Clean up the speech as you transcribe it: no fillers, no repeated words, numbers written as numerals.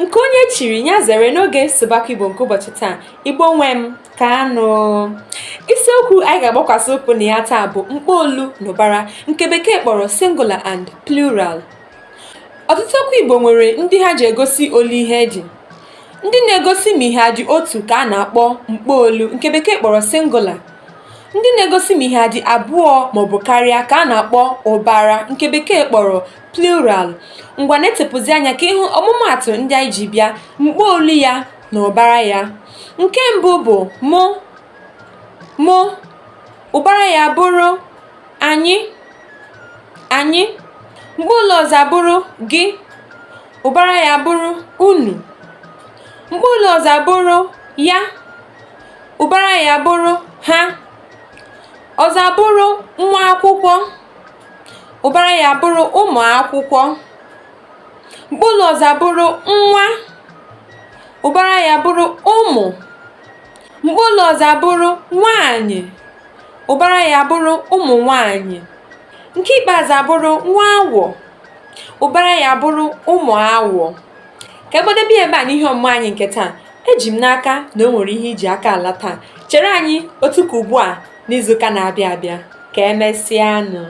nke onye chiri ya zere n'oge nsụbakọ Igbo nke ụbọchị taa. Igbo nwe m kaanụ. Isiokwu anyị ga-agbakwasị okwu na ya taa bụ mkpoolu na ụbara, nke bekee kpọrọ singular and plural. Ọtụtụ okwu Igbo nwere ndị ha ji egosi olu ihe dị. Ndị na-egosi ma ihe dị otu ka a na-akpọ mkpoolu, nke bekee kpọrọ singular. Ndị na-egosi ma ihe dị abụọ maọbụ karịa ka a na-akpọ ụbara, nke bekee kpọrọ plural. Ngwa na-etepụzi anya ka ịhụ ọmụmaatụ ndị anyị ji bịa mkpoolu ya na ụbara ya. Nke mbụ bụ mụ, ụbara ya bụrụ anyị. Mkpoolu ọzọ abụrụ gị, ụbara ya bụrụ unu. Mkpoolu ọzọ abụrụ ya, ụbara ya bụrụ ha. Ọzọ abụrụ nwa akwụkwọ, ụbara ya bụrụ ụmụ akwụkwọ. Mkpoolu ọzọ abụrụ nwa, ụbara ya bụrụ ụmụ. Mkpoolu ọzọ abụrụ nwanyị, ụbara ya bụrụ ụmụ nwanyị. Nke ikpeazụ abụrụ nwa awọ, ụbara ya bụrụ ụmụ awọ. Ka egbodebe ebe a n'ihe ọmụmụ anyị nke taa, eji m n'aka na o nwere ihe iji aka ala taa. Chere anyị otu ka ugbu a n'izuụka na-abịa abịa. Ka emesịanụ.